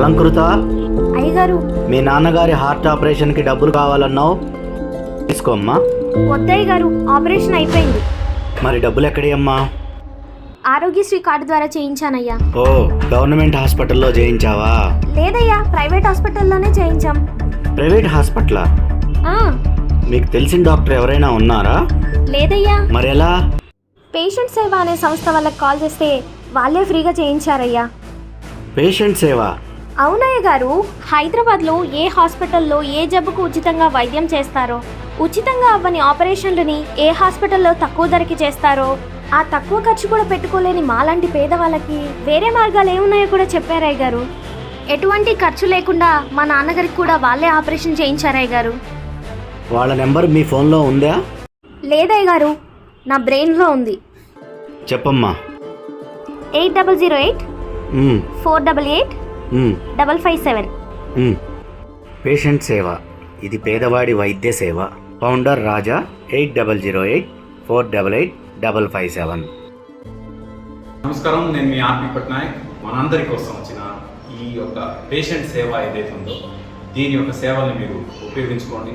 అలంకృత, అయ్యగారు మీ నాన్నగారి హార్ట్ ఆపరేషన్కి డబ్బులు కావాలన్నావు, తీసుకోమ్మా. వద్దయ్య గారు, ఆపరేషన్ అయిపోయింది. మరి డబ్బులు ఎక్కడి అమ్మా? ఆరోగ్యశ్రీ కార్డు ద్వారా చేయించానయ్యా. ఓ, గవర్నమెంట్ హాస్పిటల్లో చేయించావా? లేదయ్యా, ప్రైవేట్ హాస్పిటల్లోనే చేయించాం. ప్రైవేట్ హాస్పిటలా? ఆ, మీకు తెలిసిన డాక్టర్ ఎవరైనా ఉన్నారా? లేదయ్యా. మరి ఎలా? పేషెంట్ సేవ అనే సంస్థ వాళ్ళకి కాల్ చేస్తే వాళ్ళే ఫ్రీగా చేయించారయ్యా. పేషెంట్ సేవ? అవునయ్య గారు, హైదరాబాద్లో ఏ హాస్పిటల్లో ఏ జబ్బుకు ఉచితంగా వైద్యం చేస్తారో, ఉచితంగా అవ్వని ఆపరేషన్లని ఏ హాస్పిటల్లో తక్కువ ధరకి చేస్తారో, ఆ తక్కువ ఖర్చు కూడా పెట్టుకోలేని మాలాంటి పేదవాళ్ళకి వేరే మార్గాలు ఏమున్నాయో కూడా చెప్పారయ్య గారు. ఎటువంటి ఖర్చు లేకుండా మా నాన్నగారికి కూడా వాళ్ళే ఆపరేషన్ చేయించారయ్య గారు. వాళ్ళ నెంబర్ మీ ఫోన్లో ఉందా? లేదయ్య గారు, నా బ్రెయిన్లో ఉంది. చెప్పమ్మా. 8008 488 557. పేషెంట్ సేవ, ఇది పేదవాడి వైద్య సేవ. ఫౌండర్ రాజా. 8008 488 557. నమస్కారం, నేను మీ ఆర్పి పట్నాయక్. మనందరి కోసం వచ్చిన ఈ యొక్క పేషెంట్ సేవ ఏదైతే ఉందో దీని యొక్క సేవల్ని మీరు ఉపయోగించుకోండి.